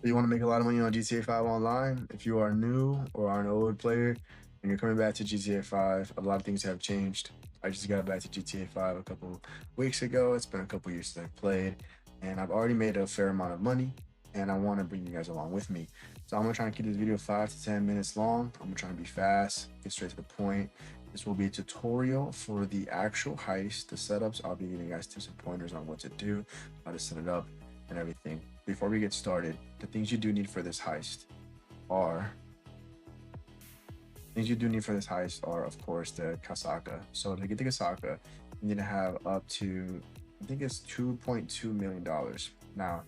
You want to make a lot of money on GTA 5 online? If you are new or are an old player and you're coming back to GTA 5, a lot of things have changed. I just got back to GTA 5 a couple weeks ago. It's been a couple years since I've played, and I've already made a fair amount of money, and I want to bring you guys along with me. So I'm gonna try and keep this video 5 to 10 minutes long. I'm gonna try and be fast, get straight to the point. This will be a tutorial for the actual heist, the setups. I'll be giving you guys tips and pointers on what to do, how to set it up, and everything. Before we get started, the things you do need for this heist are of course the Kasaka. So to get the Kasaka, you need to have up to, I think it's $2.2 million. Now,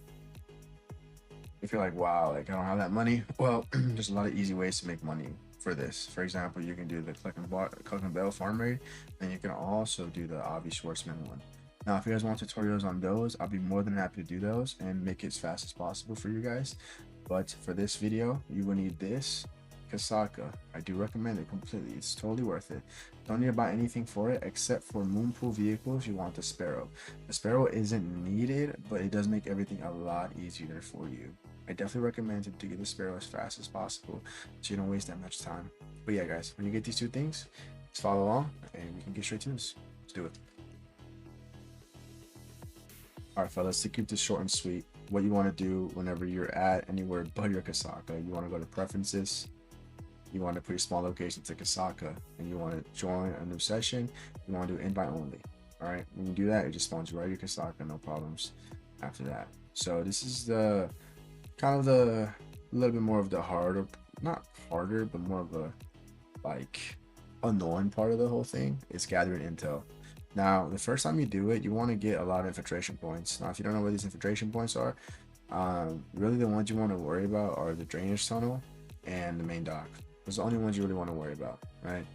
if you're like, wow, like I don't have that money, well, there's a lot of easy ways to make money for this. For example, you can do the Cluck and Bell farm raid, and you can also do the Avi Schwartzman one. Now, if you guys want tutorials on those, I'll be more than happy to do those and make it as fast as possible for you guys. But for this video, you will need this Kasaka. I do recommend it completely. It's totally worth it. Don't need to buy anything for it except for Moonpool vehicles. You want the Sparrow. The Sparrow isn't needed, but it does make everything a lot easier for you. I definitely recommend to get the Sparrow as fast as possible so you don't waste that much time. But yeah, guys, when you get these two things, just follow along and we can get straight to this. Let's do it. All right, fellas, to keep this short and sweet, what you want to do whenever you're at anywhere but your Kasaka, you want to go to preferences, you want to put your small location to Kasaka, and you want to join a new session, you want to do invite only. All right, when you do that, it just spawns you right your Kasaka, no problems after that. So this is the kind of the a little bit more of the harder, not harder, but more of a like annoying part of the whole thing is gathering intel. Now, the first time you do it, you want to get a lot of infiltration points. Now, if you don't know where these infiltration points are, really the ones you want to worry about are the drainage tunnel and the main dock. Those are the only ones you really want to worry about, right?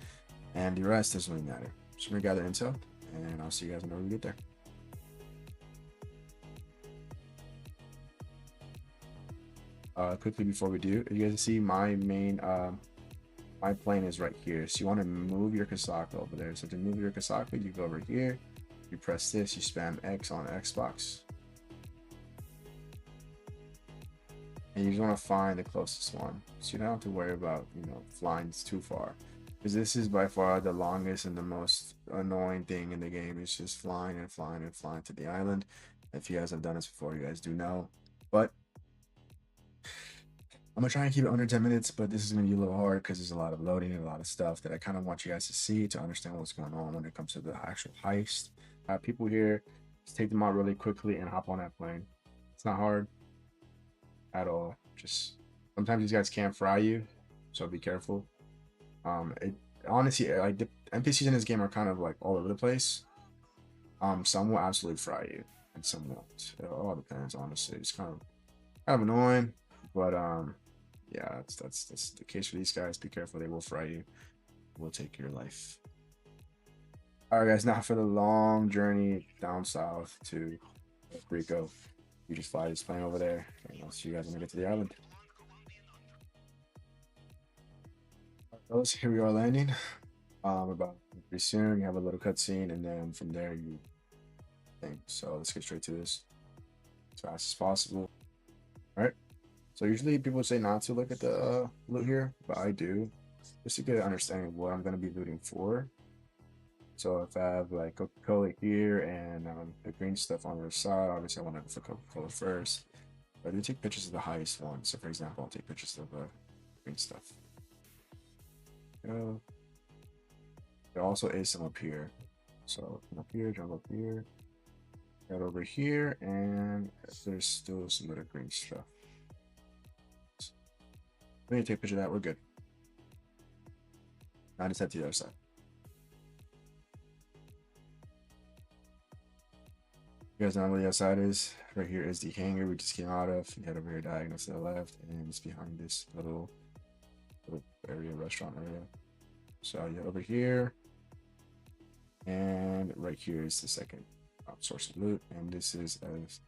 And the rest doesn't really matter. So we're gonna gather intel, and I'll see you guys whenever we get there. Quickly before we do, you guys see my main my plane is right here. So you want to move your Kasaka over there. So to move your Kasaka, you go over here, you press this, you spam X on Xbox, and you just want to find the closest one. So you don't have to worry about, flying too far. Because this is by far the longest and the most annoying thing in the game. It's just flying and flying and flying to the island. If you guys have done this before, you guys do know. But I'm gonna try and keep it under 10 minutes, but this is gonna be a little hard because there's a lot of loading and a lot of stuff that I kind of want you guys to see to understand what's going on when it comes to the actual heist. People here, just take them out really quickly and hop on that plane. It's not hard at all. Just sometimes these guys can fry you, so be careful. It honestly, like the NPCs in this game are kind of like all over the place. Some will absolutely fry you, and some won't. It all depends, honestly. It's kind of annoying, but yeah, that's the case for these guys. Be careful, they will fry you, will take your life. All right, guys, now for the long journey down south to Rico, you just fly this plane over there, and I'll see you guys when we get to the island. All right, fellas, here we are landing. About pretty soon, you have a little cutscene, and then from there you think. So let's get straight to this as fast as possible. All right. So usually people say not to look at the loot here, but I do, just to get an understanding of what I'm going to be looting for. So if I have like Coca-Cola here and the green stuff on the side, obviously I want to look for Coca-Cola first. But I do take pictures of the highest one. So for example, I'll take pictures of the green stuff. There also is some up here. So come up here, jump up here, get over here, and there's still some other green stuff. Let me take a picture of that. We're good. Now just head to the other side. You guys know where the outside is. Right here is the hangar we just came out of. You head over here diagonal to the left, and it's behind this little area, restaurant area. So you head over here, and right here is the second source of loot, and this is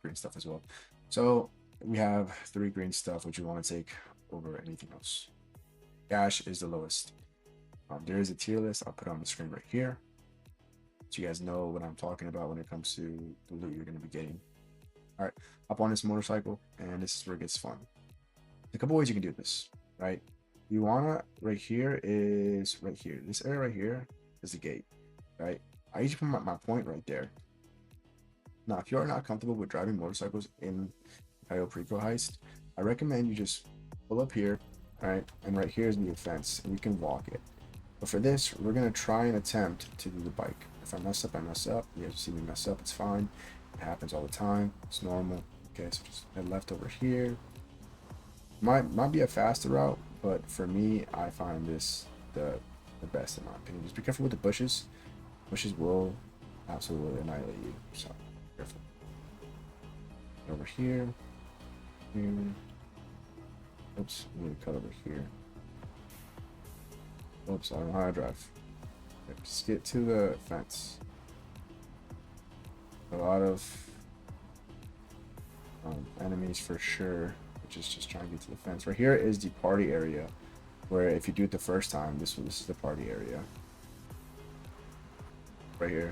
green stuff as well. So we have 3 green stuff, which we want to take over anything else. Cash is the lowest. There is a tier list. I'll put it on the screen right here, so you guys know what I'm talking about when it comes to the loot you're going to be getting. All right, hop on this motorcycle, and this is where it gets fun. a couple ways you can do this, right? You wanna right here is right here. This area right here is the gate, right? I usually put my point right there. Now, if you are not comfortable with driving motorcycles in Cayo Perico Heist, I recommend you just pull up here, right? And right here is the fence, and you can walk it. But for this, we're gonna try and attempt to do the bike. If I mess up, I mess up. You guys see me mess up, it's fine. It happens all the time. It's normal. Okay, so just head left over here. Might be a faster route, but for me, I find this the best in my opinion. Just be careful with the bushes. Bushes will absolutely annihilate you. So careful. Over here. Here. Oops, I need to cut over here. Oops, I don't know how to drive. Okay, just get to the fence. A lot of enemies for sure, which is just trying to get to the fence. Right here is the party area, where if you do it the first time, this is the party area. Right here.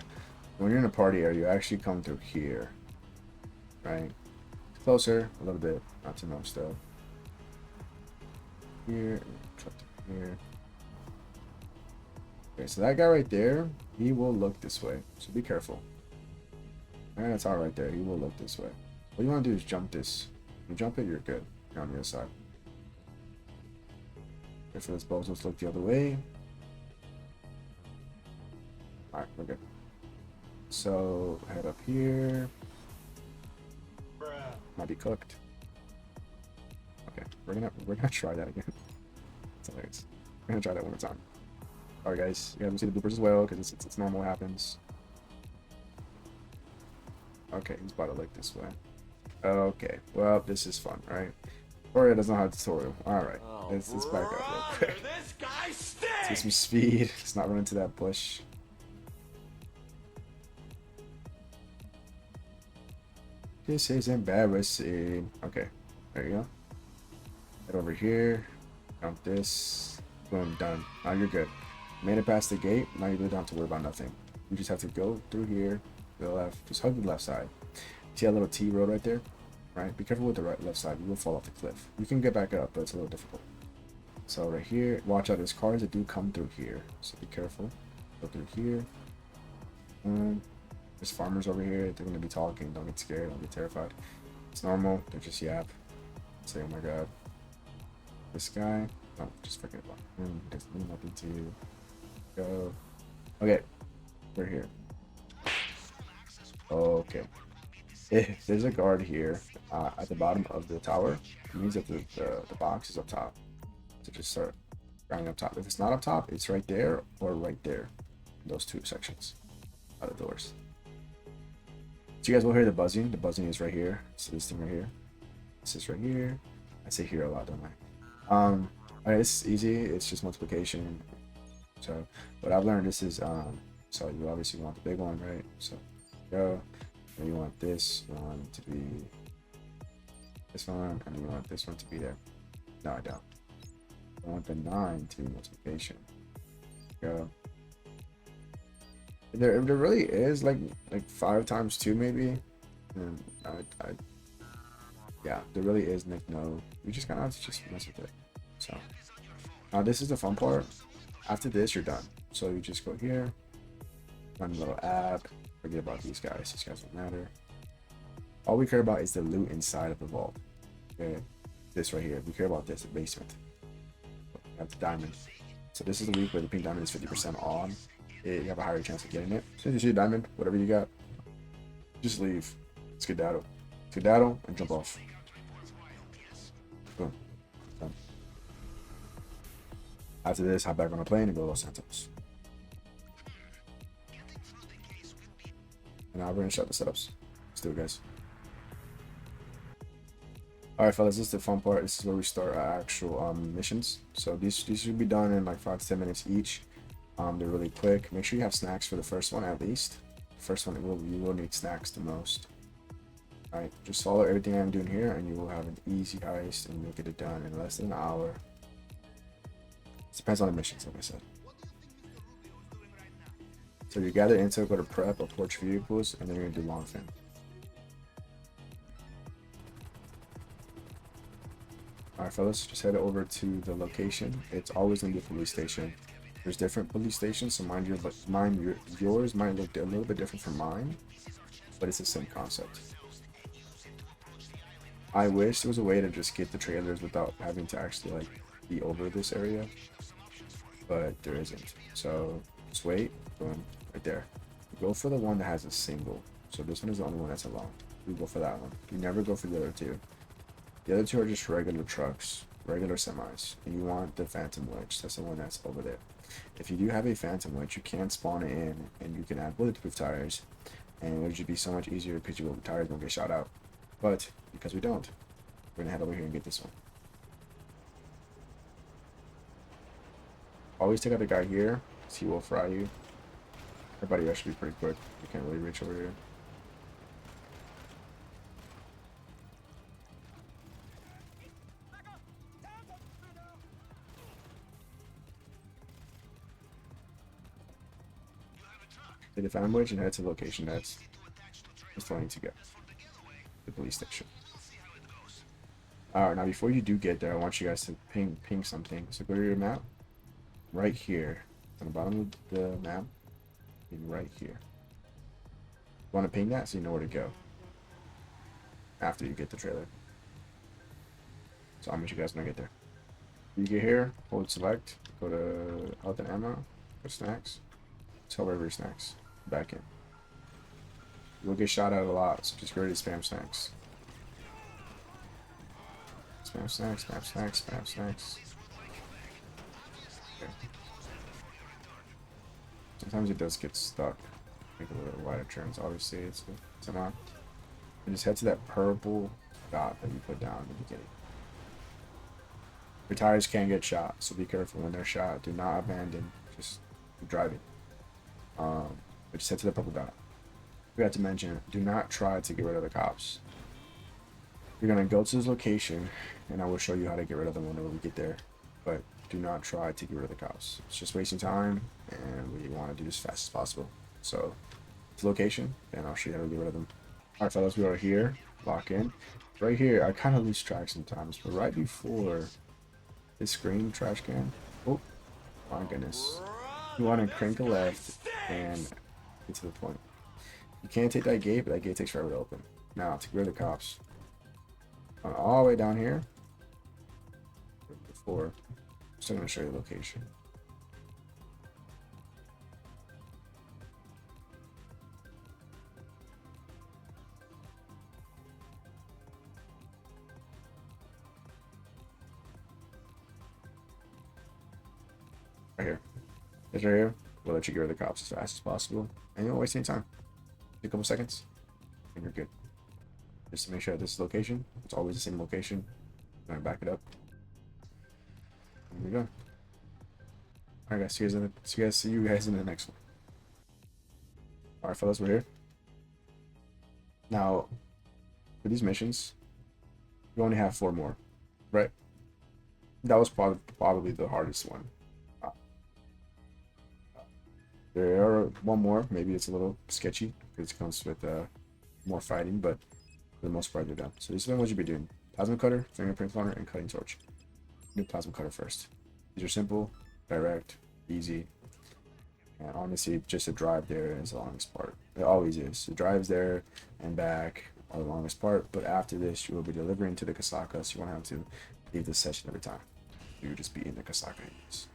When you're in a party area, you actually come through here, right? Closer, a little bit, not too much though. Here, cut through here. Okay, so that guy right there, he will look this way, so be careful. And that's all right there, he will look this way. What you want to do is jump this. If you jump it, you're good. You're on the other side. Okay, for this bozo, let's look the other way. Alright, we're good. So, head up here. Might be cooked. Okay, we're gonna try that again. That's hilarious. We're gonna try that one more time. Alright guys, you guys will see the bloopers as well, because it's normal, it happens. Okay, he's about to look this way. Okay, well, this is fun, right? Or doesn't have a tutorial. Alright, let's back up real quick. Let's get some speed. Let's not run into that bush. This is embarrassing. Okay, there you go. Head over here. Count this. Boom, done. Now you're good. Made it past the gate. Now you really don't have to worry about nothing. You just have to go through here to the left. Just hug the left side. See that little T road right there? Right? Be careful with the left side. You will fall off the cliff. You can get back up, but it's a little difficult. So right here, watch out. There's cars that do come through here. So be careful. Go through here. There's farmers over here. They're going to be talking. Don't get scared. Don't get terrified. It's normal. They're just yap. Say, oh my god. This guy. No, just forget about him. He doesn't mean nothing to you. Go. Okay. We're here. Okay. If there's a guard here at the bottom of the tower, it means that the box is up top. So just start grinding up top. If it's not up top, it's right there or right there. Those two sections. Out of doors. So you guys will hear the buzzing. The buzzing is right here. So this thing right here. This is right here. I say here a lot, don't I? Alright, it's easy. It's just multiplication. So what I've learned, this is so you obviously want the big one, right? So go. And you want this one to be this one, and you want this one to be there. No, I don't. I want the 9 to be multiplication. Go. There really is like 5 times 2 maybe. And yeah, there really is like no. You just kind of have to just mess with it. So now this is the fun part. After this, you're done. So you just go here, run a little app. Forget about these guys. These guys don't matter. All we care about is the loot inside of the vault. Okay, this right here. We care about this, the basement. We have the diamond. So this is the week where the pink diamond is 50% on. You have a higher chance of getting it. So you see a diamond, whatever you got, just leave. Skedaddle. Skedaddle and jump off. Boom. Done. After this, hop back on a plane and go to Los Santos. And now we're gonna shut the setups. Let's do it, guys. Alright, fellas, this is the fun part. This is where we start our actual missions. So these should be done in like 5 to 10 minutes each. They're really quick. Make sure you have snacks for the first one at least. The first one, you will need snacks the most. Alright, just follow everything I'm doing here and you will have an easy heist and you'll get it done in less than an hour. It depends on the missions, like I said. So you gather intel, go to prep or porch vehicles, and then you're gonna do long fin. All right, fellas, just head over to the location. It's always gonna be a police station. There's different police stations, so mind yours might look a little bit different from mine, but it's the same concept. I wish there was a way to just get the trailers without having to actually like be over this area, but there isn't. So just wait, boom, right there. Go for the one that has a single. So this one is the only one that's alone. You go for that one. You never go for the other two. The other two are just regular trucks, regular semis, and you want the Phantom Witch. That's the one that's over there. If you do have a Phantom Witch, you can spawn it in, and you can add bulletproof tires, and it would just be so much easier because your tires don't get shot out. But because we don't, we're gonna head over here and get this one. Always take out the guy here, because he will fry you. Everybody else should be pretty quick. You can't really reach over here. Take the Phantom Witch and head to the location that's planning to get the police station. Alright, now before you do get there, I want you guys to ping something. So go to your map, right here, on the bottom of the map, and right here. You want to ping that so you know where to go after you get the trailer. So I'll meet you guys when I get there. You get here, hold select, go to health and ammo, go to snacks, tell wherever your snacks, back in. You'll get shot at a lot, so just go ready to spam snacks. Spam snacks, spam snacks, spam snacks. Okay. Sometimes it does get stuck. Make a little wider turns. Obviously, it's a knock. And just head to that purple dot that you put down in the beginning. Your tires can get shot, so be careful when they're shot. Do not abandon. Just keep driving. But just head to the purple dot. Forgot to mention, do not try to get rid of the cops. You're gonna go to this location, and I will show you how to get rid of them whenever we get there. But do not try to get rid of the cops. It's just wasting time, and we want to do this as fast as possible. So, to location, and I'll show you how to get rid of them. All right, fellas, we are here. Lock in. Right here, I kind of lose track sometimes, but right before this green trash can, oh my goodness, you want to crank a left and get to the point. You can't take that gate, but that gate takes forever to open. Now, to get rid of the cops, all the way down here. Before, I'm still going to show you the location. Right here. It's right here. We'll let you get rid of the cops as fast as possible, and you won't waste any time. A couple seconds, and you're good. Just to make sure that this location, it's always the same location. I'm gonna back it up. There we go. Alright guys, see you guys in the next one. Alright fellas, we're here. Now, for these missions, we only have 4 more, right? That was probably the hardest one. There are one more, maybe it's a little sketchy, because it comes with more fighting, but for the most part they're done. So this is what you'll be doing. Plasma cutter, fingerprint cloner, and cutting torch. Do plasma cutter first. These are simple, direct, easy, and honestly just the drive there is the longest part. It always is. The drives there and back are the longest part, but after this you will be delivering to the Kasaka, so you won't have to leave this session every time. You'll just be in the Kasaka units.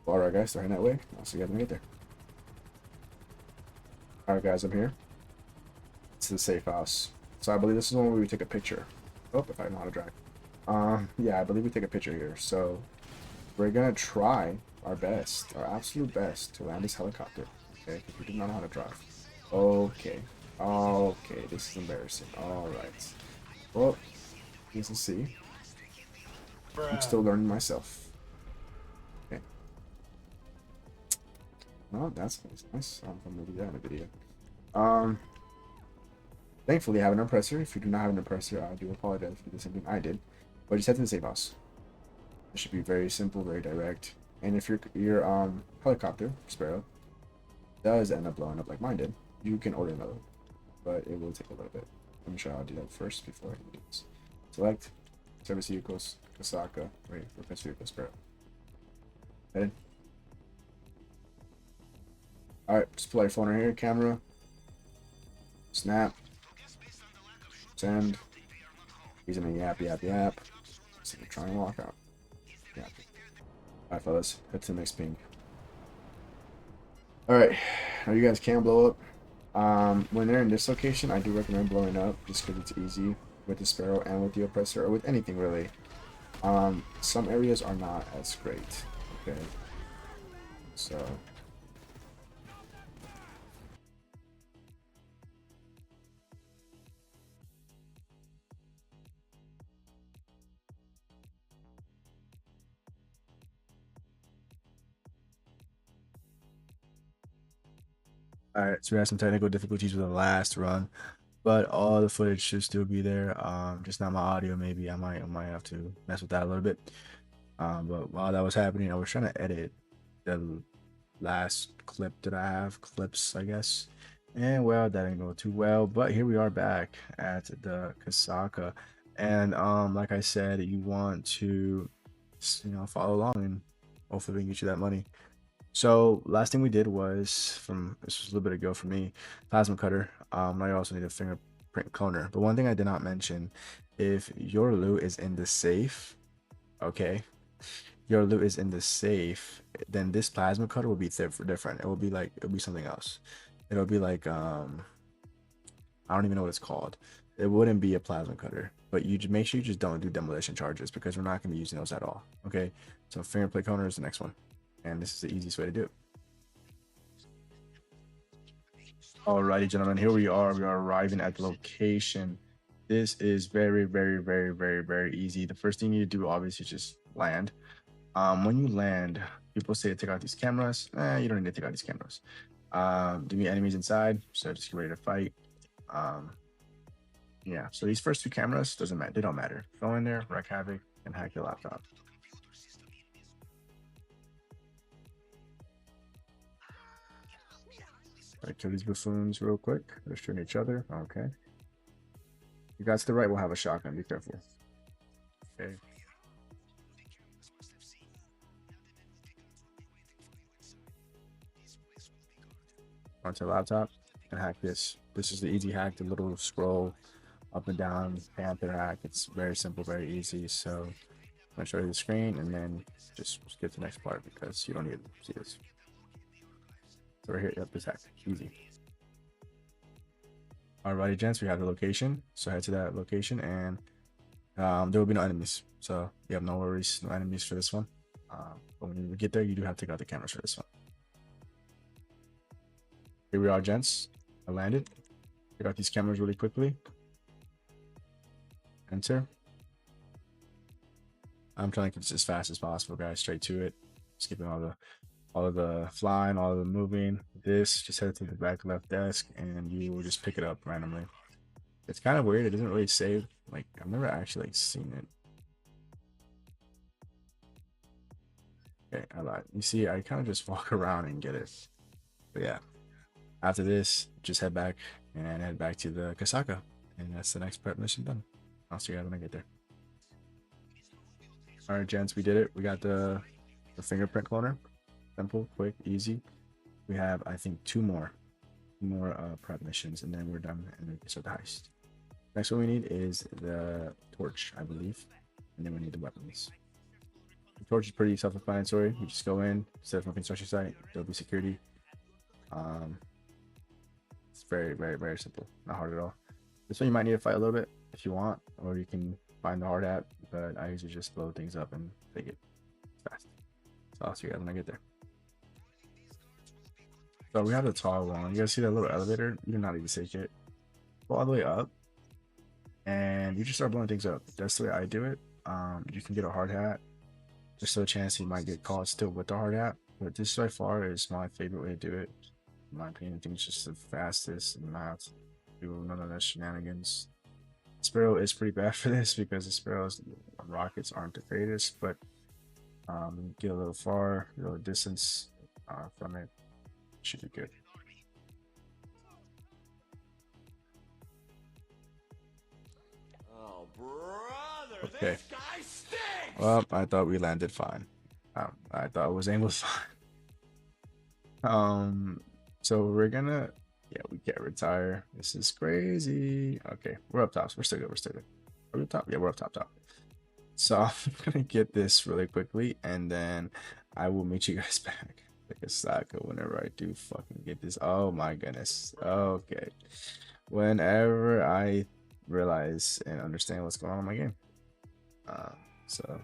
Alright guys, they're heading that way. I'll see you guys when we get there. Alright guys, I'm here. It's the safe house. So I believe this is the one where we take a picture. Oh, if I know how to drive. Yeah, I believe we take a picture here. So we're gonna try our best, our absolute best, to land this helicopter. Okay, because we do not know how to drive. Okay. Okay, this is embarrassing. Alright. Well, you can see. I'm still learning myself. Oh, that's nice. I'm gonna do that in a video. Thankfully, I have an oppressor. If you do not have an oppressor, I do apologize for the same thing I did. But just head to the safe house. It should be very simple, very direct. And if your helicopter, Sparrow, does end up blowing up like mine did, you can order another one. But it will take a little bit. Let me show you how to do that first before I do this. Select, Service vehicles, Kasaka. Wait, replace vehicle Sparrow. Head. Alright, display phone right here, camera. Snap. Send. He's in a yap. So we're trying to walk out. Yap. Alright, fellas, head to the next ping. Alright, now you guys can blow up. When they're in this location, I do recommend blowing up just because it's easy with the Sparrow and with the Oppressor, or with anything really. Some areas are not as great. Okay, so alright, so we had some technical difficulties with the last run, but all the footage should still be there. Just not my audio. Maybe I might have to mess with that a little bit. But while that was happening, I was trying to edit the last clip that I have, clips, I guess. And well, that didn't go too well, but here we are back at the Kasaka. And like I said, you want to, follow along and hopefully we can get you that money. So last thing we did was, this was a little bit ago for me, plasma cutter. Now you also need a fingerprint cloner. But one thing I did not mention, if your loot is in the safe, okay, your loot is in the safe, then this plasma cutter will be different. It will be something else. It'll be like I don't even know what it's called. It wouldn't be a plasma cutter, but you just make sure you just don't do demolition charges because we're not going to be using those at all. Okay, so fingerprint cloner is the next one, and this is the easiest way to do it. Alrighty, gentlemen, here we are. We are arriving at the location. This is very, very, very, very, very easy. The first thing you do, obviously, is just land. When you land, people say to take out these cameras. You don't need to take out these cameras. Do meet enemies inside, so just get ready to fight. Yeah, so these first two cameras doesn't matter. They don't matter. Go in there, wreak havoc, and hack your laptop. Alright, kill these buffoons real quick. They're shooting each other. Okay. You guys to the right will have a shotgun. Be careful. Okay. Onto the laptop and hack this. This is the easy hack, the little scroll up and down panther hack. It's very simple, very easy. So I'm gonna show you the screen and then just get to the next part because you don't need to see this. So right here, yep, this hack, easy. Alrighty, gents, we have the location. So head to that location and there will be no enemies. So you have no worries, no enemies for this one. But when you get there, you do have to take out the cameras for this one. Here we are, gents. I landed. Take out these cameras really quickly. Enter. I'm trying to get this as fast as possible, guys. Straight to it. Skipping all of the flying, all of the moving. This, just head to the back left desk and you will just pick it up randomly. It's kind of weird. It doesn't really save. Like, I've never actually seen it. Okay, I lied. You see, I kind of just walk around and get it. But yeah. After this, just head back to the Kasaka. And that's the next prep mission done. I'll see you guys when I get there. Alright, gents, we did it. We got the fingerprint cloner. Simple, quick, easy. We have, I think, two more prep missions, and then we're done and we can start the heist. Next one we need is the torch, I believe. And then we need the weapons. The torch is pretty self-explanatory. You just go in, set up a construction site, there'll be security. It's very, very, very simple. Not hard at all. This one you might need to fight a little bit if you want, or you can find the hard hat, but I usually just blow things up and take it fast. So I'll see you guys when I get there. So we have the tall one. You guys see that little elevator? You do not need to take it. Go all the way up, and you just start blowing things up. That's the way I do it. You can get a hard hat. There's still a chance you might get caught still with the hard hat, but this by far is my favorite way to do it. In my opinion, I think it's just the fastest and not do none of that shenanigans. Sparrow is pretty bad for this because the Sparrow's rockets aren't the greatest, but get a little far, a little distance from it, should be good. Oh, brother! Okay. Well, I thought we landed fine. I thought it was aim was fine. So we're gonna, yeah, we can't retire. This is crazy. Okay, we're up top. So we're still good. We're still good. Are we up top? Yeah, we're up top. So I'm gonna get this really quickly, and then I will meet you guys back. Like a Saka whenever I do fucking get this. Oh my goodness. Okay. Whenever I realize and understand what's going on in my game. So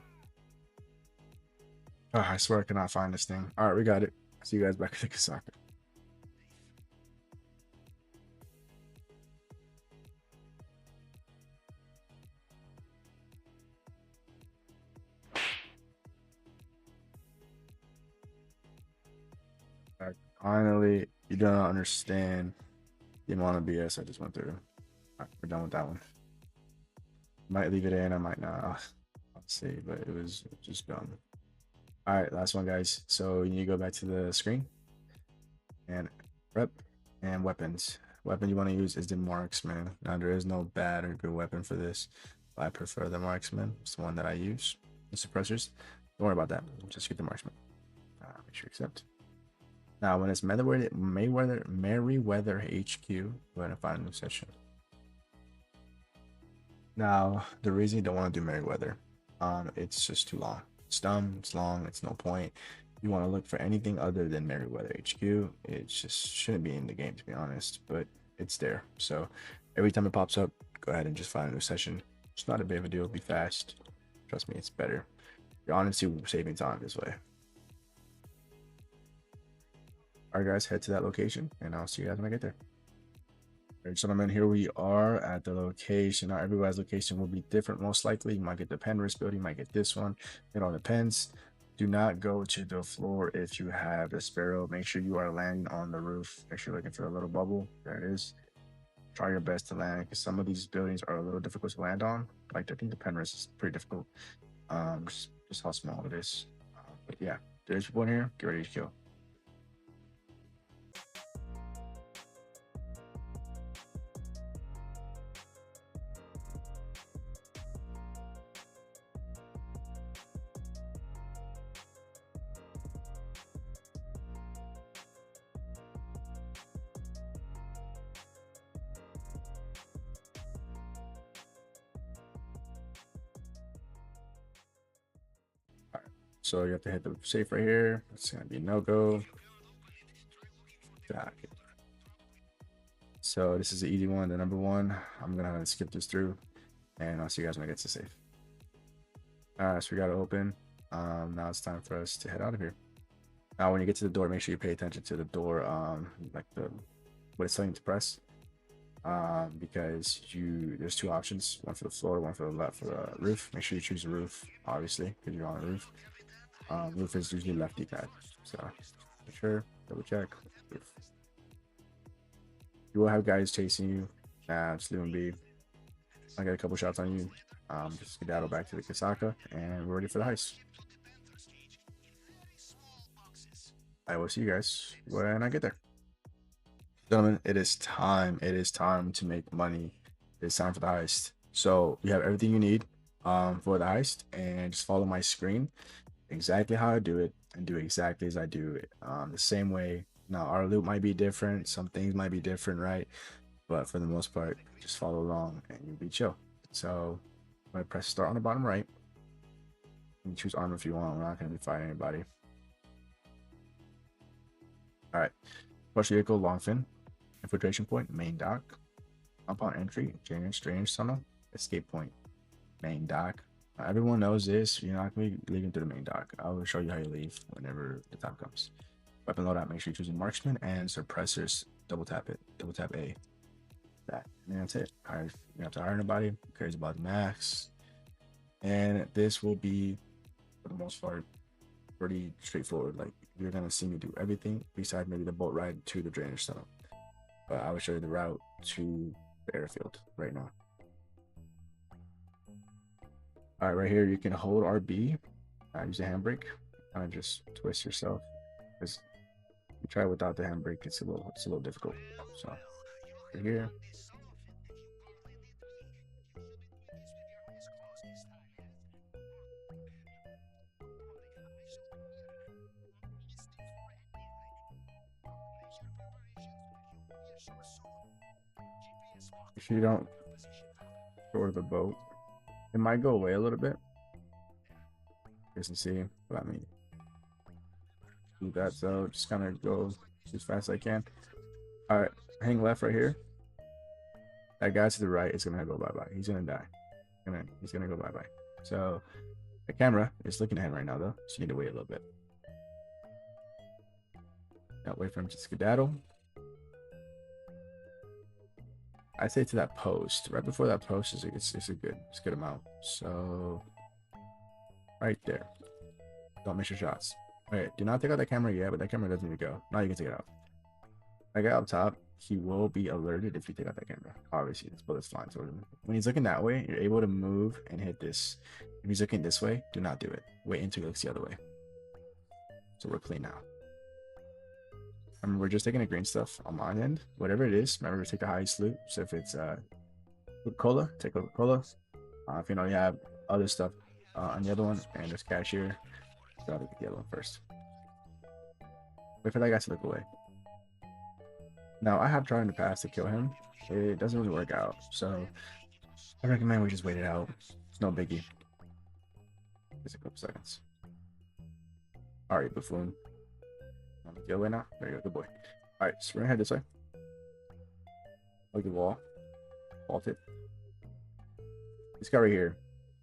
I swear I cannot find this thing. All right, we got it. See you guys back at the Kasaka. Finally, you don't understand the amount of BS I just went through. All right, we're done with that one. Might leave it in, I might not. I'll see, but it was just dumb. All right, last one, guys. So you need to go back to the screen and prep and weapons. Weapon you want to use is the marksman. Now there is no bad or good weapon for this. I prefer the marksman. It's the one that I use. The suppressors. Don't worry about that. Just get the marksman. Make sure you accept. Now, when it's Merryweather HQ, go ahead and find a new session. Now, the reason you don't want to do Merryweather, it's just too long. It's dumb, it's long, it's no point. You want to look for anything other than Merryweather HQ. It just shouldn't be in the game, to be honest, but it's there. So every time it pops up, go ahead and just find a new session. It's not a big of a deal, be fast. Trust me, it's better. You're honestly saving time this way. All right, guys, head to that location, and I'll see you guys when I get there. All right, gentlemen, here we are at the location. Now, everybody's location will be different, most likely. You might get the Penrith building, you might get this one. It all depends. Do not go to the floor if you have a sparrow. Make sure you are landing on the roof. Make sure you're looking for a little bubble. There it is. Try your best to land, because some of these buildings are a little difficult to land on. Like, I think the Penrith is pretty difficult. Just how small it is. But yeah, there's people in here. Get ready to kill. So you have to hit the safe right here. It's gonna be no go. So this is the easy one, the number one. I'm gonna skip this through, and I'll see you guys when I get to safe. All right, so we got it open. Now it's time for us to head out of here. Now, when you get to the door, make sure you pay attention to the door, like what it's telling you to press, because there's two options: one for the floor, one for the left for the roof. Make sure you choose the roof, obviously, because you're on the roof. Roof is usually left D-pad, so make sure, double check. Roof. You will have guys chasing you. Just leave them be. I got a couple shots on you. Just skedaddle back to the Kasaka, and we're ready for the heist. I will see you guys when I get there. Gentlemen, it is time. It is time to make money. It's time for the heist. So you have everything you need for the heist, and just follow my screen exactly how I do it, and do exactly as I do it, the same way. Now our loot might be different, some things might be different, right? But for the most part, just follow along and you'll be chill. So I'm gonna press start on the bottom right. You can choose armor if you want. We're not gonna be fighting anybody. All right, push vehicle, long fin, infiltration point, main dock, compound entry, drainage tunnel, escape point, main dock. Everyone knows this. You're not going to be leaving through the main dock. I will show you how you leave whenever the time comes. Weapon loadout, make sure you're choosing marksman and suppressors. Double tap it. Double tap A. That. And that's it. You don't have to hire nobody. Who cares about the max? And this will be, for the most part, pretty straightforward. Like, you're going to see me do everything besides maybe the boat ride to the drainage tunnel. But I will show you the route to the airfield right now. All right, right here, you can hold RB, use the handbrake, kind of just twist yourself. Because you try it without the handbrake, it's a little difficult. So right here. If you don't store the boat, it might go away a little bit. As you see, let me do that. So just kind of go as fast as I can. All right, hang left right here. That guy to the right is gonna go bye bye. He's gonna die. He's gonna go bye bye. So the camera is looking at him right now, though. So you need to wait a little bit. Now wait for him to skedaddle. I say to that post. Right before that post is it's a good amount. So right there. Don't miss your shots. All right, do not take out that camera yet, but that camera doesn't need to go. Now you can take it out. I got up top. He will be alerted if you take out that camera. Obviously, this bullet's flying towards him. When he's looking that way, you're able to move and hit this. If he's looking this way, do not do it. Wait until he looks the other way. So we're clean now. We're just taking the green stuff on my end. Whatever it is, remember to take the highest loot. So if it's Coca-Cola, take Coca-Cola. If you know you have other stuff on the other one, and there's cash here, gotta get the other one first. Wait for that guy to look away. Now, I have tried in the past to kill him. It doesn't really work out. So, I recommend we just wait it out. It's no biggie. Just a couple seconds. Alright, buffoon. On the way now. There you go, good boy. Alright, so we're gonna head this way. Look at the wall. Vault it. This guy right here.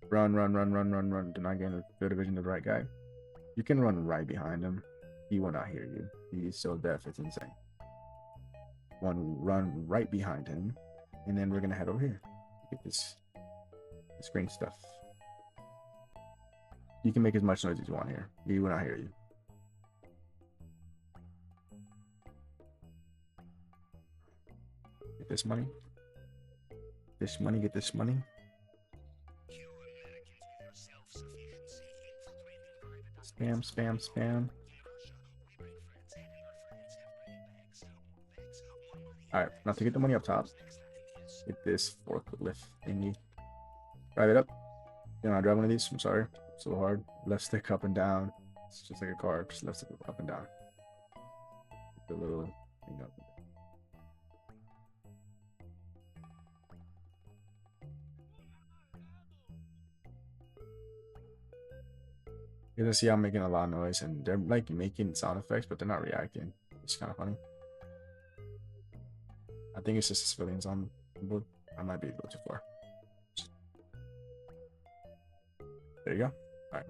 Run. Do not get in the division of the right guy. You can run right behind him. He will not hear you. He's so deaf, it's insane. Run right behind him, and then we're gonna head over here. Get this green stuff. You can make as much noise as you want here. He will not hear you. Get this money. Get this money. Spam. Alright, now to get the money up top, get this forklift thingy. Drive it up. You know, I drive one of these. I'm sorry. It's so hard. Left stick up and down. It's just like a car. Just left stick up and down. Get the little thing up. You can see I'm making a lot of noise, and they're like making sound effects, but they're not reacting. It's kind of funny. I think it's just the civilians on board. I might be a little too far. There you go. All right.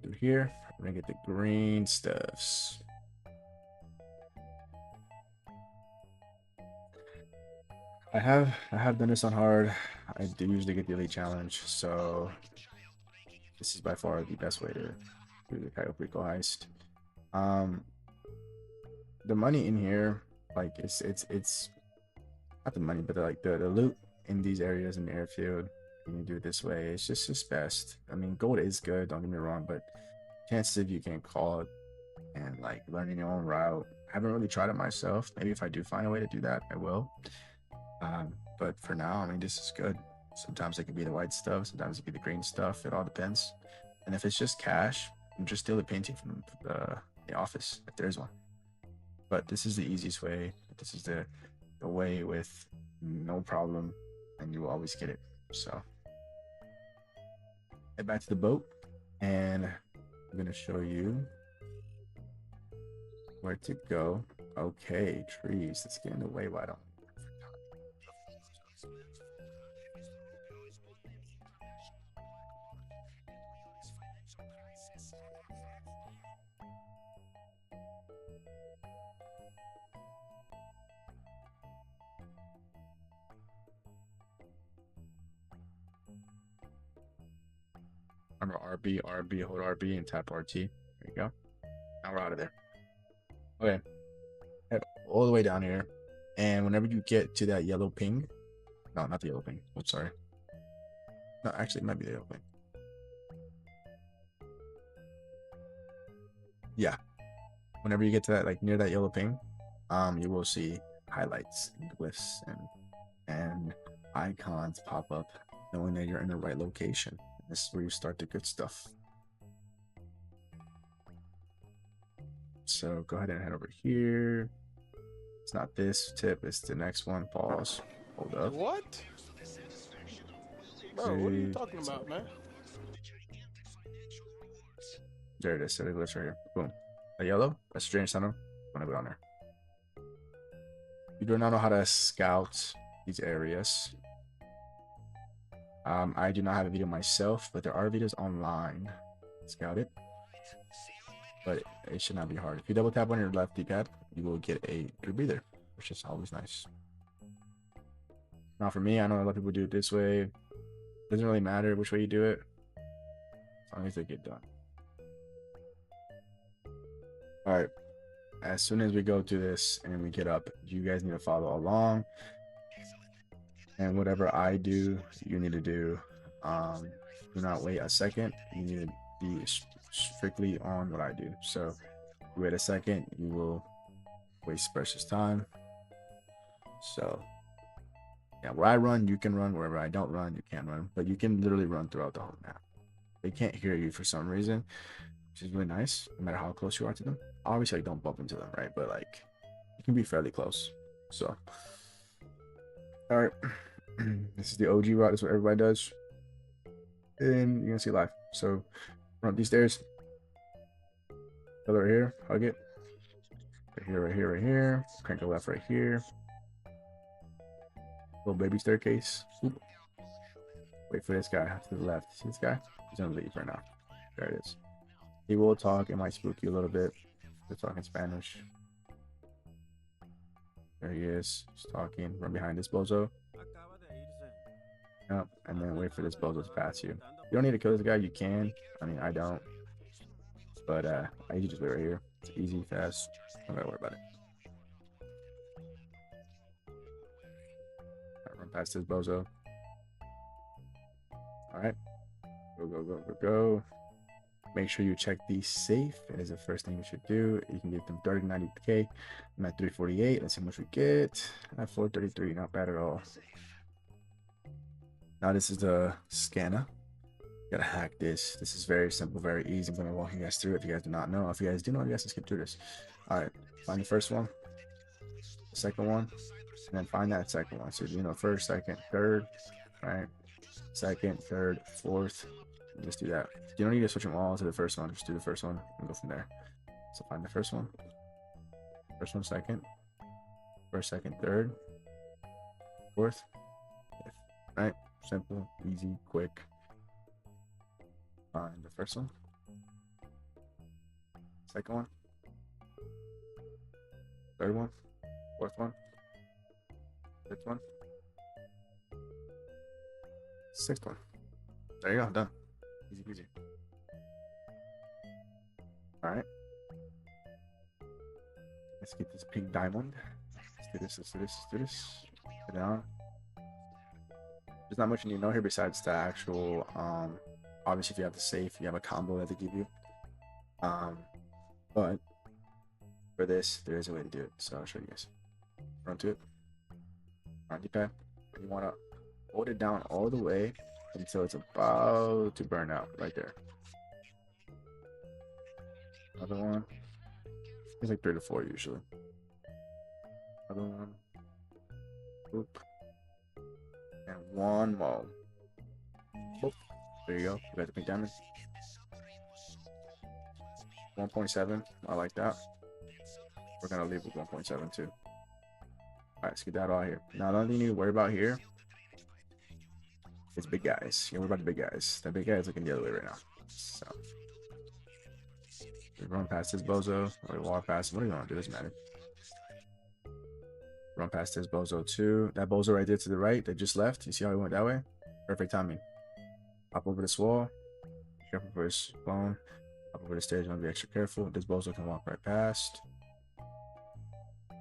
Through here, we're gonna get the green stuffs. I have done this on hard. I do usually get the elite challenge, so this is by far the best way to do the Cayo Perico Heist. The money in here, like it's not the money, but the loot in these areas in the airfield. You do it this way, it's just best. I mean, gold is good, don't get me wrong, but chances if you can call it and like learning your own route. I haven't really tried it myself. Maybe if I do find a way to do that, I will. But for now, I mean, this is good. Sometimes it can be the white stuff, sometimes it can be the green stuff. It all depends. And if it's just cash, just steal the painting from the office if there's one. But this is the easiest way. This is the way with no problem, and you will always get it. So head back to the boat, and I'm gonna show you where to go. Okay, trees. Let's get in the way. Why don't? Remember RB, hold RB, and tap RT. There you go. Now we're out of there. Okay. Head all the way down here. And whenever you get to that yellow ping, no, not the yellow ping. I'm sorry. No, actually, it might be the yellow ping. Yeah. Whenever you get to that, like near that yellow ping, you will see highlights and glyphs and icons pop up, knowing that you're in the right location. This is where you start the good stuff. So go ahead and head over here. It's not this tip, it's the next one. Pause. Hold up. What? Bro, what are you See. talking about, man? There it is. There it is right here. Boom. A yellow, a strange center. I'm gonna go down there. You do not know how to scout these areas. I do not have a video myself, but there are videos online. Scout it. But it should not be hard. If you double tap on your left D-pad, you will get a breather, which is always nice. Now for me, I know a lot of people do it this way. It doesn't really matter which way you do it, as long as they get done. All right. As soon as we go to this and we get up, you guys need to follow along. And whatever I do, you need to do. Do not wait a second. You need to be strictly on what I do. So you wait a second, you will waste precious time. So yeah, where I run, you can run. Wherever I don't run, you can't run. But you can literally run throughout the whole map. They can't hear you for some reason, which is really nice, no matter how close you are to them. Obviously, like, don't bump into them, right? But like, you can be fairly close. So, all right, this is the OG route. This is what everybody does, and you're gonna see live. So, run up these stairs. Other right here, hug it. Right here, right here, right here. Crank the left right here. Little baby staircase. Oop. Wait for this guy to the left. See this guy? He's gonna leave right now. There it is. He will talk. It might spook you a little bit. They're talking Spanish. There he is. He's talking. Run behind this bozo. Yep. And then wait for this bozo to pass you. You don't need to kill this guy. You can. I mean, I don't. But I usually just wait right here. It's easy, fast. Don't gotta worry about it. Right, run past this bozo. All right. Go, go, go, go, go. Make sure you check the safe. It is the first thing you should do. You can get them 30-90K. I'm at 348. Let's see how much we get. At 433. Not bad at all. Now this is the scanner. Gotta hack this. This is very simple, very easy. I'm gonna walk you guys through it if you guys do not know. If you guys do know, you guys can skip through this. All right. Find the first one, the second one, and then find that second one. So you know, first, second, third, right? Second, third, fourth. Just do that. You don't need to switch them all to the first one. Just do the first one and go from there. So find the first one. First one, second. First, second, third. Fourth. Fifth. Right? Simple, easy, quick. Find the first one. Second one. Third one. Fourth one. Fifth one. Sixth one. There you go. Done. Easy peasy. All right. Let's get this pink diamond. Let's do this. Let's do this. Let's do this. Get down. There's not much you need to know here besides the actual. Obviously, if you have the safe, you have a combo that they give you. But for this, there is a way to do it. So I'll show you guys. Run to it. Run D-pad. And you want to hold it down all the way until it's about to burn out right there. Another one. It's like 3 to 4 usually. Another one. Boop. And one more. Boop. There you go. You got the pink diamond. 1.7. I like that. We're gonna leave with 1.7 too. Alright, let's get that all here. Now the only thing you need to worry about here is big guys. You worry about the big guys. The big guy is looking the other way right now. So we run past this bozo, or we walk past him. What do you want to do? Doesn't matter. Run past this bozo too. That bozo right there to the right that just left. You see how he went that way? Perfect timing. Hop over this wall. Be careful for his phone. Hop over the stairs. You want to be extra careful. This bozo can walk right past.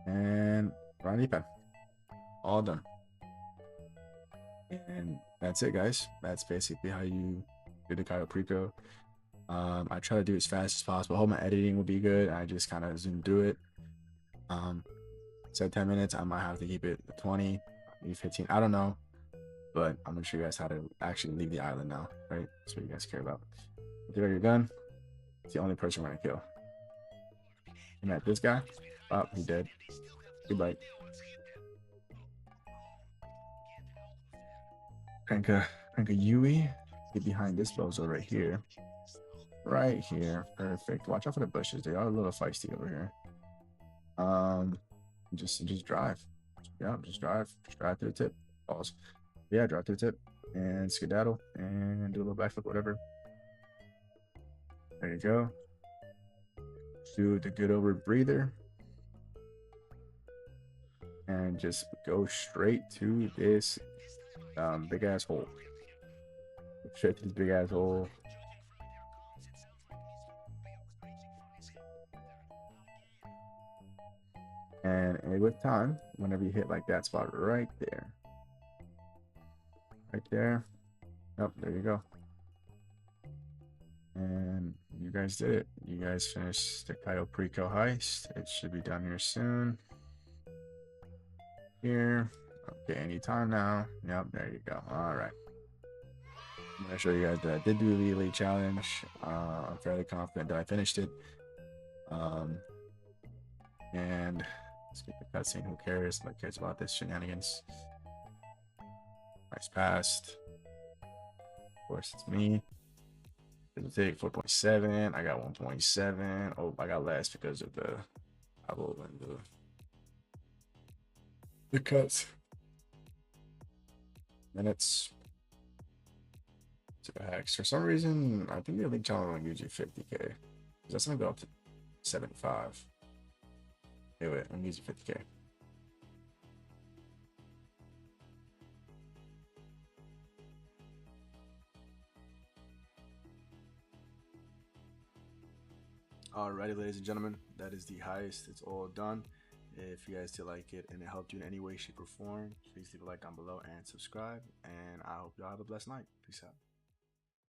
And run D-pad. All done. And that's it, guys. That's basically how you do the Cayo Perico. I try to do it as fast as possible. I hope my editing will be good. I just kind of zoom through it. Said 10 minutes. I might have to keep it 20, maybe 15. I don't know. But I'm gonna show you guys how to actually leave the island now, right? That's what you guys care about. There you're done. It's the only person we're gonna kill. You met this guy. Oh, he dead. Goodbye. Crank a Yui. Get behind this bozo right here. Right here. Perfect. Watch out for the bushes. They are a little feisty over here. Just drive. Yeah, just drive. Just drive to the tip. Pause. Yeah, drive to the tip. And skedaddle. And do a little backflip, whatever. There you go. Do the good over breather. And just go straight to this big ass hole. Straight to this big ass hole. And with time, whenever you hit like that spot right there. Right there. Yep, there you go. And you guys did it. You guys finished the Cayo Perico Heist. It should be done here soon. Here. Okay, anytime now. Yep, there you go. All right. I'm going to show you guys that I did do the elite challenge. I'm fairly confident that I finished it. And let's get the cutscene. Who cares? Nobody cares about this shenanigans. Nice passed. Of course, it's me. It'll take 4.7. I got 1.7. Oh, I got less because of the Pablo and the cuts. Minutes. To the hacks. For some reason, I think the elite challenge gives you 50k. That's gonna go up to 75. Anyway, I'm using 50k. Alrighty, ladies and gentlemen, that is the heist. It's all done. If you guys did like it and it helped you in any way, shape, or form, please leave a like down below and subscribe. And I hope y'all have a blessed night. Peace out.